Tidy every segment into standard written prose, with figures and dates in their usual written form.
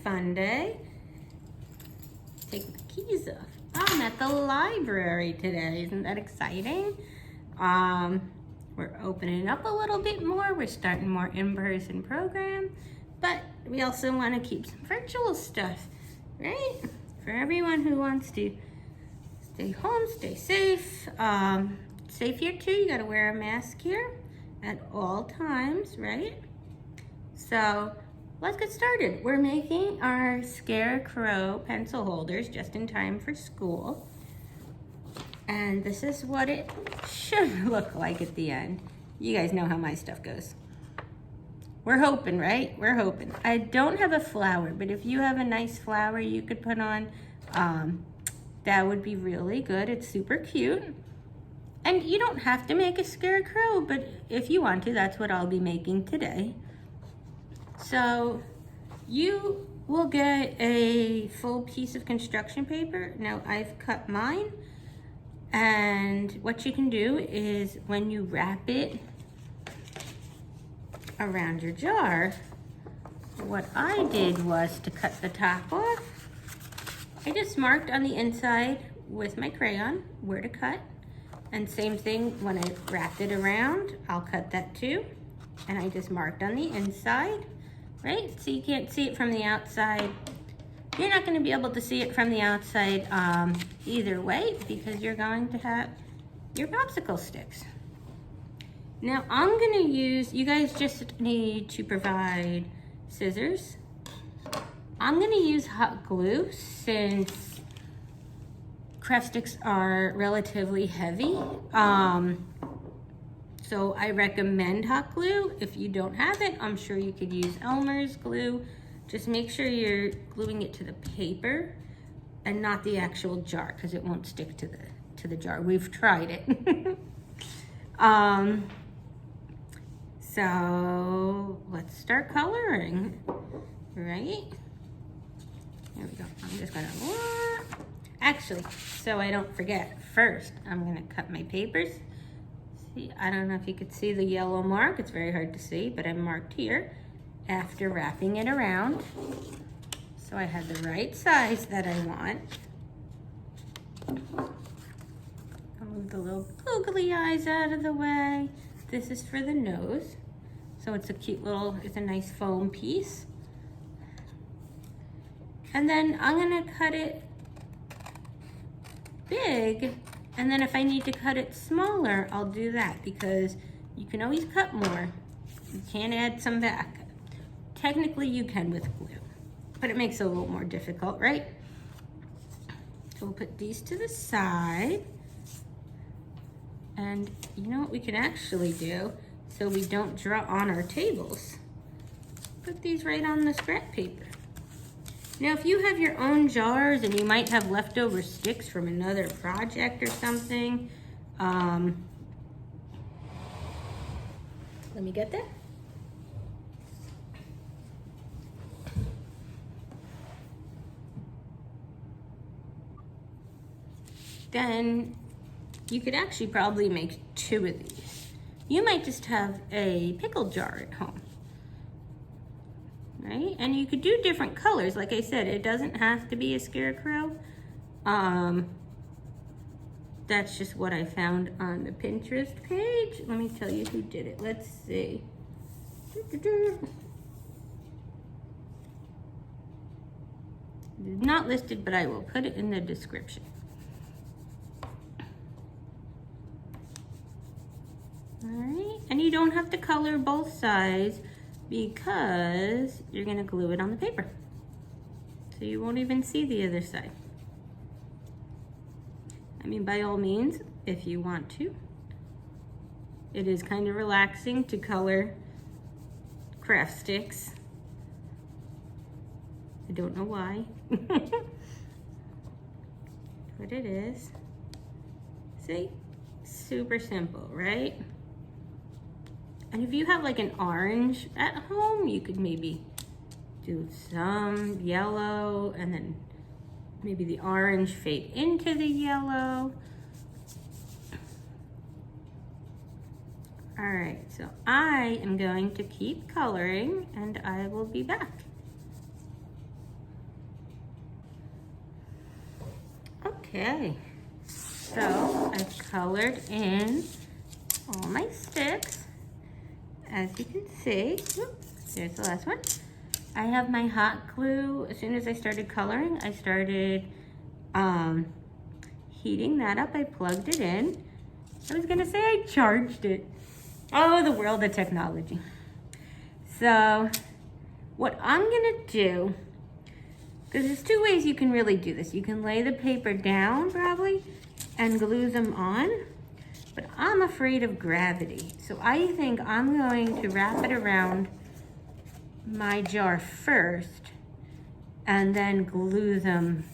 Fun day. Take the keys off. I'm at the library today. Isn't that exciting? We're opening up a little bit more. We're starting more in-person program, but we also want to keep some virtual stuff, right? For everyone who wants to stay home, stay safe. Safe here too. You got to wear a mask here at all times, right? So let's get started. We're making our scarecrow pencil holders just in time for school. And this is what it should look like at the end. You guys know how my stuff goes. We're hoping, right? We're hoping. I don't have a flower, but if you have a nice flower you could put on, that would be really good. It's super cute. And you don't have to make a scarecrow, but if you want to, that's what I'll be making today. So you will get a full piece of construction paper. Now I've cut mine, and what you can do is when you wrap it around your jar, what I did was to cut the top off. I just marked on the inside with my crayon where to cut, and same thing when I wrapped it around, I'll cut that too, and I just marked on the inside. Right? So you can't see it from the outside. You're not going to be able to see it from the outside either way, because you're going to have your popsicle sticks. Now I'm going to use, you guys just need to provide scissors. I'm going to use hot glue since craft sticks are relatively heavy. So I recommend hot glue. If you don't have it, I'm sure you could use Elmer's glue. Just make sure you're gluing it to the paper and not the actual jar, because it won't stick to the jar. We've tried it. So let's start coloring, right? There we go. I'm just gonna, actually, so I don't forget, first I'm gonna cut my papers. See, I don't know if you could see the yellow mark. It's very hard to see, but I marked here after wrapping it around. So I had the right size that I want. I'll move the little googly eyes out of the way. This is for the nose. So it's a cute little, it's a nice foam piece. And then I'm gonna cut it big. And then if I need to cut it smaller, I'll do that, because you can always cut more. You can add some back. Technically you can with glue, but it makes it a little more difficult, right? So we'll put these to the side. And you know what we can actually do, so we don't draw on our tables? Put these right on the scrap paper. Now, if you have your own jars and you might have leftover sticks from another project or something, let me get that. Then you could actually probably make 2 of these. You might just have a pickle jar at home. Right? And you could do different colors. Like I said, it doesn't have to be a scarecrow. That's just what I found on the Pinterest page. Let me tell you who did it. Let's see. Not listed, but I will put it in the description. All right, and you don't have to color both sides, because you're gonna glue it on the paper. So you won't even see the other side. I mean, by all means, if you want to. It is kind of relaxing to color craft sticks. I don't know why. But it is. See? Super simple, right? And if you have like an orange at home, you could maybe do some yellow and then maybe the orange fade into the yellow. All right, so I am going to keep coloring and I will be back. Okay, so I've colored in all my sticks. As you can see, there's the last one. I have my hot glue. As soon as I started coloring, I started heating that up. I plugged it in. I was gonna say I charged it. Oh, the world of technology. So what I'm gonna do, because there's two ways you can really do this. You can lay the paper down probably and glue them on, but I'm afraid of gravity. So I think I'm going to wrap it around my jar first and then glue them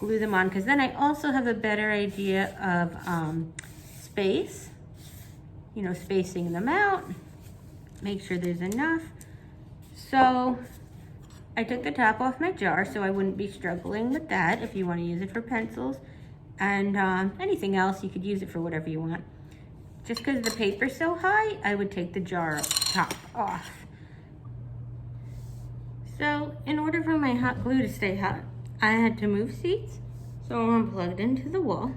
on, because then I also have a better idea of space, you know, spacing them out, make sure there's enough. So I took the top off my jar so I wouldn't be struggling with that. If you want to use it for pencils and anything else, you could use it for whatever you want. Just because the paper's so high, I would take the jar top off. So in order for my hot glue to stay hot, I had to move seats. So I'm unplugged into the wall,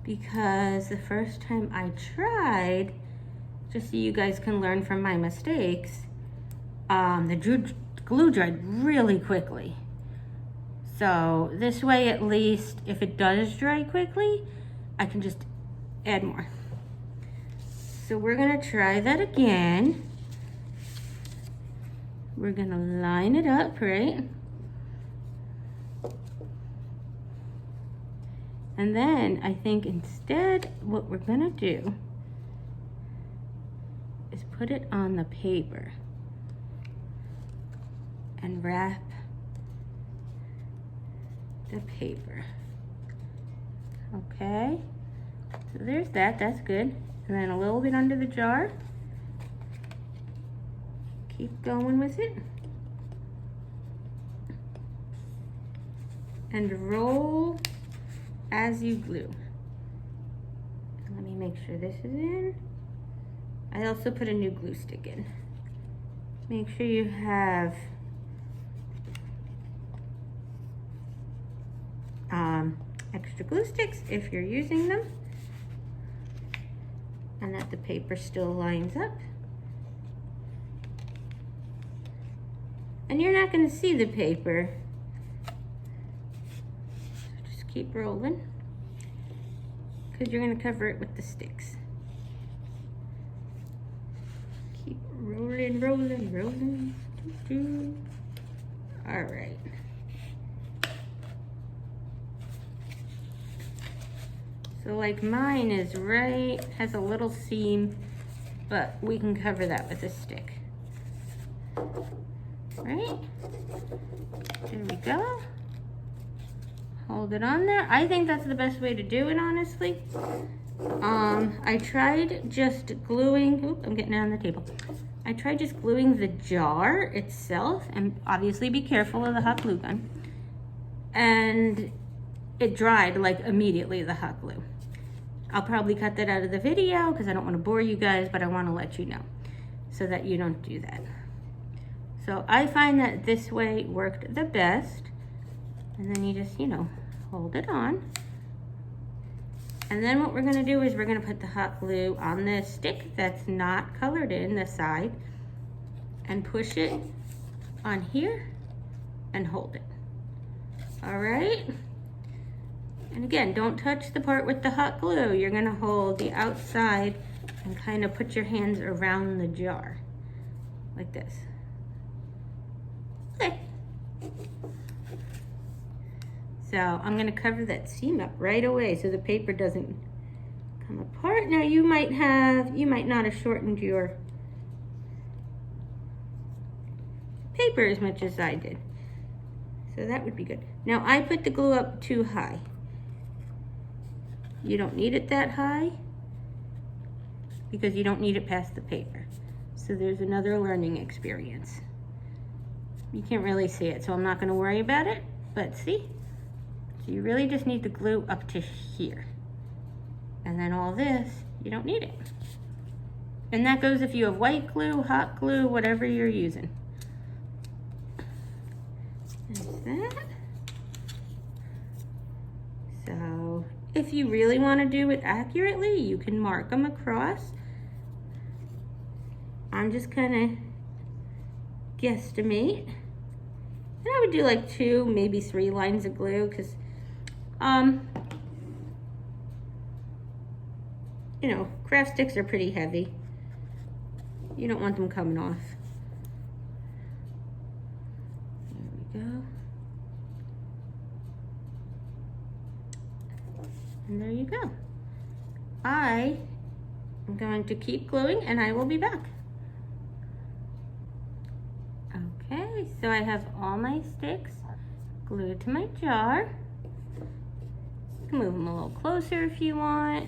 because the first time I tried, just so you guys can learn from my mistakes, the glue dried really quickly. So this way, at least if it does dry quickly, I can just add more. So we're gonna try that again. We're gonna line it up, right? And then I think instead what we're gonna do is put it on the paper and wrap the paper. Okay, so there's that, that's good. And then a little bit under the jar. Keep going with it. And roll as you glue. Let me make sure this is in. I also put a new glue stick in. Make sure you have extra glue sticks if you're using them, and that the paper still lines up. And you're not going to see the paper, so just keep rolling, because you're going to cover it with the sticks. Keep rolling, rolling, rolling. All right. So like mine is right, has a little seam, but we can cover that with a stick. Right? There we go. Hold it on there. I think that's the best way to do it, honestly. I tried just gluing, oop, I'm getting it on the table. I tried just gluing the jar itself, and obviously be careful of the hot glue gun. And it dried like immediately, the hot glue. I'll probably cut that out of the video because I don't want to bore you guys, but I want to let you know so that you don't do that. So I find that this way worked the best. And then you just, you know, hold it on. And then what we're gonna do is we're gonna put the hot glue on the stick that's not colored in, the side, and push it on here and hold it. All right? And again, don't touch the part with the hot glue. You're gonna hold the outside and kind of put your hands around the jar, like this. Okay. So I'm gonna cover that seam up right away so the paper doesn't come apart. Now you might not have shortened your paper as much as I did. So that would be good. Now I put the glue up too high. You don't need it that high because you don't need it past the paper. So there's another learning experience. You can't really see it, so I'm not gonna worry about it, but see? So you really just need the glue up to here. And then all this, you don't need it. And that goes if you have white glue, hot glue, whatever you're using. There's that. So if you really want to do it accurately, you can mark them across. I'm just gonna guesstimate. And I would do like 2, maybe 3 lines of glue, because you know, craft sticks are pretty heavy. You don't want them coming off. There we go. And there you go. I am going to keep gluing and I will be back. Okay, so I have all my sticks glued to my jar. You can move them a little closer if you want.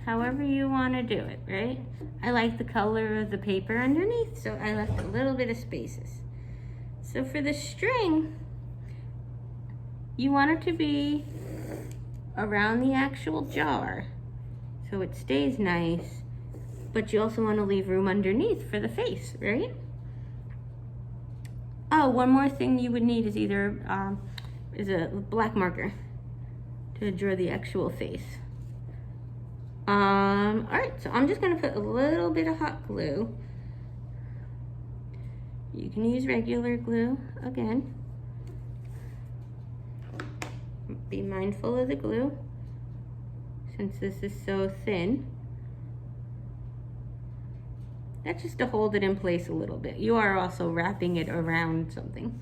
However you want to do it, right? I like the color of the paper underneath, so I left a little bit of spaces. So for the string, you want it to be around the actual jar so it stays nice, but you also want to leave room underneath for the face, right? Oh, one more thing you would need is either is a black marker to draw the actual face. All right, so I'm just gonna put a little bit of hot glue. You can use regular glue again. Be mindful of the glue since this is so thin. That's just to hold it in place a little bit. You are also wrapping it around something,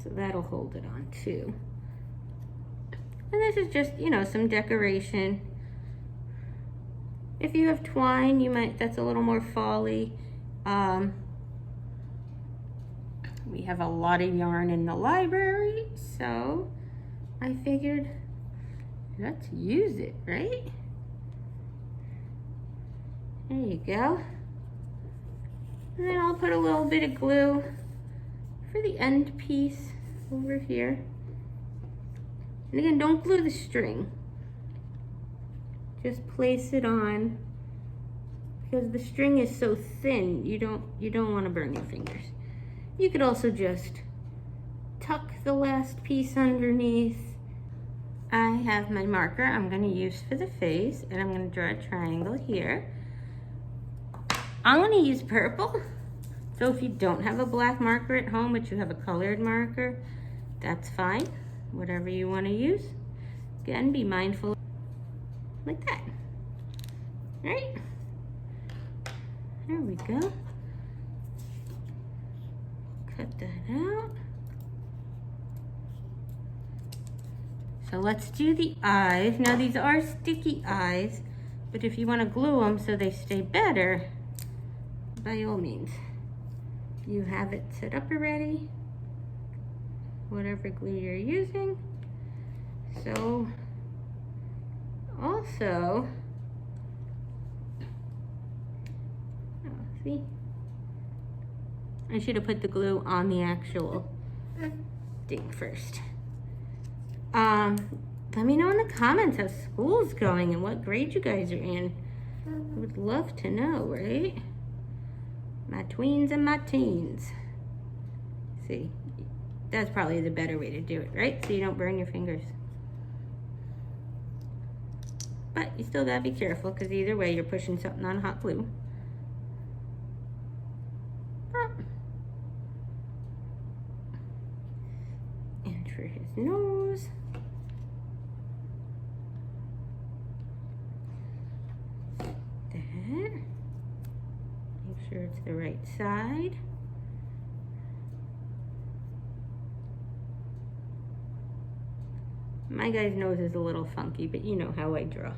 so that'll hold it on too. And this is just, you know, some decoration. If you have twine, you might, that's a little more fall-y. We have a lot of yarn in the library, so I figured let's use it, right? There you go. And then I'll put a little bit of glue for the end piece over here. And again, don't glue the string. Just place it on, because the string is so thin, you don't want to burn your fingers. You could also just tuck the last piece underneath. I have my marker I'm going to use for the face, and I'm going to draw a triangle here. I'm going to use purple. So if you don't have a black marker at home, but you have a colored marker, that's fine. Whatever you want to use. Again, be mindful, like that. Right? There we go. Cut that out. So let's do the eyes. Now these are sticky eyes, but if you want to glue them so they stay better, by all means, you have it set up already. Whatever glue you're using. So also, see, I should have put the glue on the actual thing first. Let me know in the comments how school's going and what grade you guys are in. I would love to know, right? My tweens and my teens. See, that's probably the better way to do it, right? So you don't burn your fingers. But you still gotta be careful, because either way you're pushing something on hot glue. And for his nose, that. Make sure it's the right side. My guy's nose is a little funky, but you know how I draw.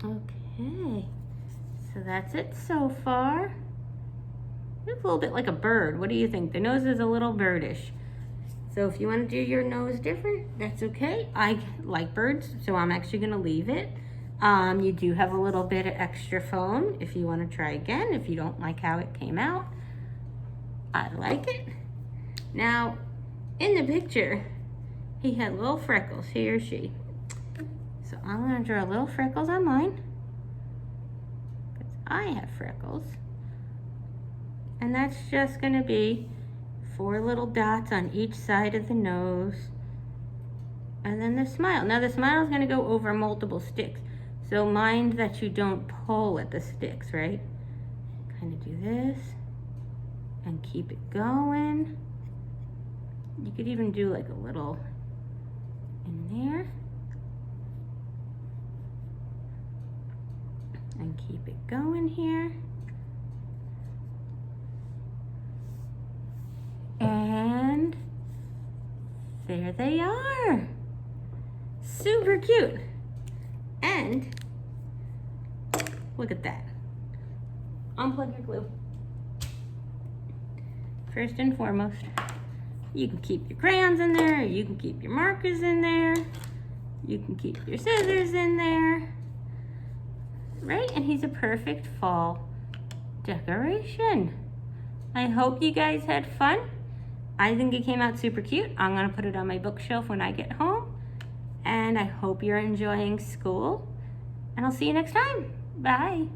Okay, so that's it so far. It's a little bit like a bird. What do you think? The nose is a little birdish. So if you want to do your nose different, that's okay. I like birds, so I'm actually going to leave it. You do have a little bit of extra foam if you want to try again, if you don't like how it came out. I like it. Now, in the picture, he had little freckles, he or she. So I'm going to draw little freckles on mine, because I have freckles. And that's just going to be 4 little dots on each side of the nose. And then the smile. Now the smile is going to go over multiple sticks. So mind that you don't pull at the sticks, right? Kind of do this and keep it going. You could even do like a little in there. And keep it going here. And there they are. Super cute. And look at that. Unplug your glue. First and foremost, you can keep your crayons in there, you can keep your markers in there, you can keep your scissors in there, right? And he's a perfect fall decoration. I hope you guys had fun. I think it came out super cute. I'm gonna put it on my bookshelf when I get home. And I hope you're enjoying school. And I'll see you next time. Bye.